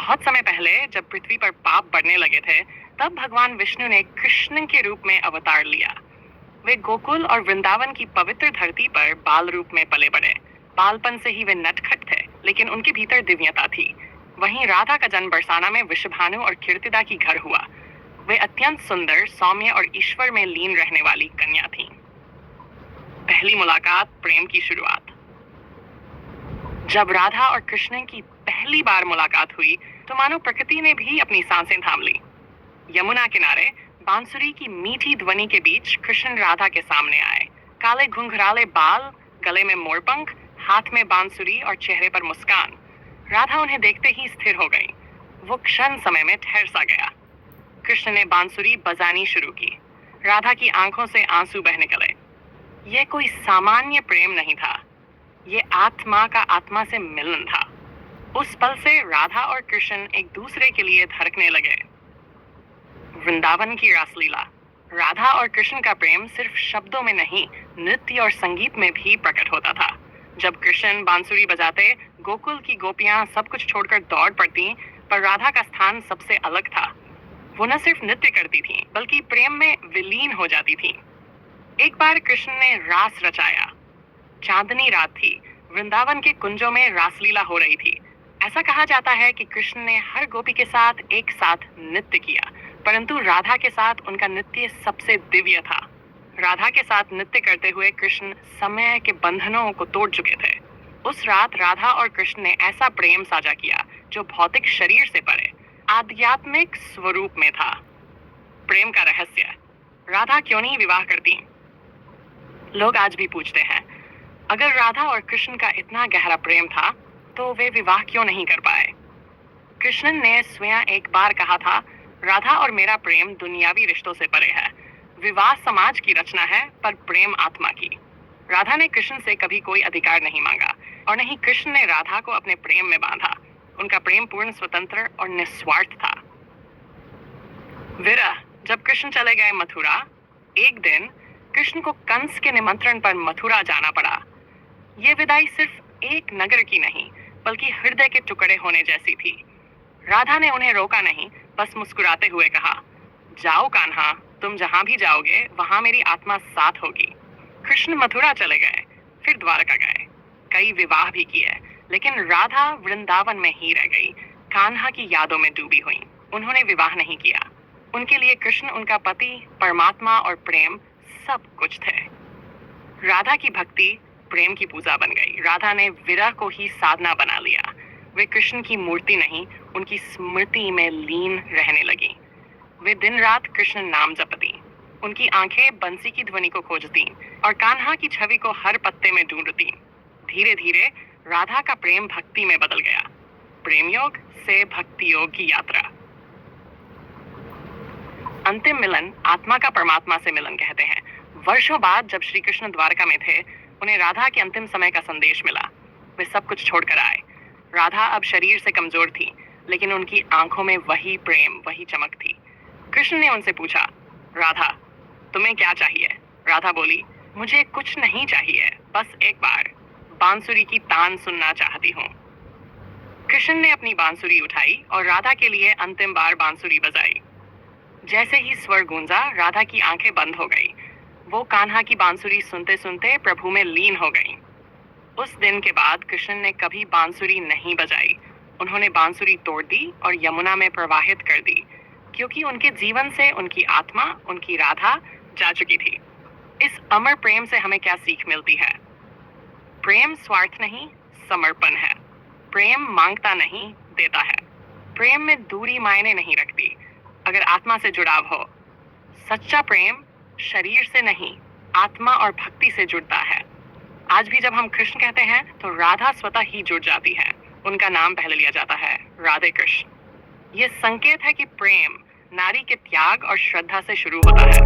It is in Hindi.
बहुत समय पहले जब पृथ्वी पर पाप बढ़ने लगे थे, तब भगवान विष्णु ने कृष्ण के रूप में अवतार लिया। वे गोकुल और वृंदावन की पवित्र धरती पर बाल रूप में पले बढ़े। बालपन से ही वे नटखट थे, लेकिन उनके भीतर दिव्यता थी। वहीं राधा का जन्म बरसाना में वृषभानु और कीर्तिदा की घर हुआ। वे अत्यंत सुंदर, सौम्य और ईश्वर में लीन रहने वाली कन्या थीं। पहली मुलाकात, प्रेम की शुरुआत। जब राधा और कृष्ण की पहली बार मुलाकात हुई, तो मानो प्रकृति ने भी अपनी सांसें थाम ली। यमुना किनारे बांसुरी की मीठी ध्वनि के बीच कृष्ण राधा के सामने आए। काले घुंघराले बाल, गले में मोरपंख, हाथ में बांसुरी और चेहरे पर मुस्कान। राधा उन्हें देखते ही स्थिर हो गई। वो क्षण समय में ठहर सा गया। कृष्ण ने बांसुरी बजानी शुरू की। राधा की आंखों से आंसू बह निकले। यह कोई सामान्य प्रेम नहीं था, ये आत्मा का आत्मा से मिलन था। उस पल से राधा और कृष्ण एक दूसरे के लिए धड़कने लगे। वृंदावन की रासलीला। राधा और कृष्ण का प्रेम सिर्फ शब्दों में नहीं, नृत्य और संगीत में भी प्रकट होता था। जब कृष्ण बांसुरी बजाते, गोकुल की गोपियां सब कुछ छोड़कर दौड़ पड़ती, पर राधा का स्थान सबसे अलग था। वो न सिर्फ नृत्य करती थीं, बल्कि प्रेम में विलीन हो जाती थीं। एक बार कृष्ण ने रास रचाया। चांदनी रात थी, वृंदावन के कुंजों में रासलीला हो रही थी। ऐसा कहा जाता है कि कृष्ण ने हर गोपी के साथ एक साथ नृत्य किया, परंतु राधा के साथ उनका नृत्य सबसे दिव्य था। राधा के साथ नृत्य करते हुए कृष्ण समय के बंधनों को तोड़ चुके थे। उस रात राधा और कृष्ण ने ऐसा प्रेम साझा किया जो भौतिक शरीर से परे आध्यात्मिक स्वरूप में था। प्रेम का रहस्य। राधा क्यों नहीं विवाह करती? लोग आज भी पूछते हैं, अगर राधा और कृष्ण का इतना गहरा प्रेम था, तो वे विवाह क्यों नहीं कर पाए? कृष्ण ने स्वयं एक बार कहा था, राधा और मेरा प्रेम दुनियावी रिश्तों से परे है। विवाह समाज की रचना है, पर प्रेम आत्मा की। राधा ने कृष्ण से कभी कोई अधिकार नहीं मांगा, और नहीं कृष्ण ने राधा को अपने प्रेम में बांधा। उनका प्रेम पूर्ण, स्वतंत्र और निस्वार्थ था। विरह। जब कृष्ण चले गए मथुरा, एक दिन कृष्ण को कंस के निमंत्रण पर मथुरा जाना पड़ा। ये विदाई सिर्फ एक नगर की नहीं, बल्कि हृदय के टुकड़े होने जैसी थी। राधा ने उन्हें रोका नहीं, बस मुस्कुराते हुए कहा, जाओ कान्हा, तुम जहां भी जाओगे वहां मेरी आत्मा साथ होगी। कृष्ण मथुरा चले गए, फिर द्वारका गए, कई विवाह भी किए, लेकिन राधा वृंदावन में ही रह गई, कान्हा की यादों में डूबी हुई। उन्होंने विवाह नहीं किया। उनके लिए कृष्ण उनका पति, परमात्मा और प्रेम सब कुछ थे। राधा की भक्ति प्रेम की पूजा बन गई। राधा ने विरह को ही साधना बना लिया। वे कृष्ण की मूर्ति नहीं, उनकी स्मृति में लीन रहने लगी। वे दिन रात कृष्ण नाम जपती। उनकी आंखें बंसी की ध्वनि को खोजती और कान्हा की छवि को हर पत्ते में ढूंढती। धीरे धीरे राधा का प्रेम भक्ति में बदल गया। प्रेम योग से भक्ति योग की यात्रा। अंतिम मिलन आत्मा का परमात्मा से मिलन कहते हैं। वर्षों बाद जब श्री कृष्ण द्वारका में थे, उन्हें राधा के अंतिम समय का संदेश मिला। वे सब कुछ छोड़कर आए। राधा अब शरीर से कमजोर थी, लेकिन उनकी आंखों में वही प्रेम, वही चमक थी। कृष्ण ने उनसे पूछा, राधा तुम्हें क्या चाहिए? राधा बोली, मुझे कुछ नहीं चाहिए, बस एक बार बांसुरी की तान सुनना चाहती हूँ। कृष्ण ने अपनी बांसुरी उठाई और राधा के लिए अंतिम बार बांसुरी बजाई। जैसे ही स्वर गूंजा, राधा की आंखें बंद हो गई। वो कान्हा की बांसुरी सुनते सुनते प्रभु में लीन हो गई। उस दिन के बाद कृष्ण ने कभी बांसुरी नहीं बजाई। उन्होंने बांसुरी तोड़ दी और यमुना में प्रवाहित कर दी, क्योंकि उनके जीवन से उनकी आत्मा, उनकी राधा जा चुकी थी। इस अमर प्रेम से हमें क्या सीख मिलती है? प्रेम स्वार्थ नहीं, समर्पण है। प्रेम मांगता नहीं, देता है। प्रेम में दूरी मायने नहीं रखती, अगर आत्मा से जुड़ाव हो। सच्चा प्रेम शरीर से नहीं, आत्मा और भक्ति से जुड़ता है। आज भी जब हम कृष्ण कहते हैं, तो राधा स्वतः ही जुड़ जाती है। उनका नाम पहले लिया जाता है, राधे कृष्ण। ये संकेत है कि प्रेम नारी के त्याग और श्रद्धा से शुरू होता है।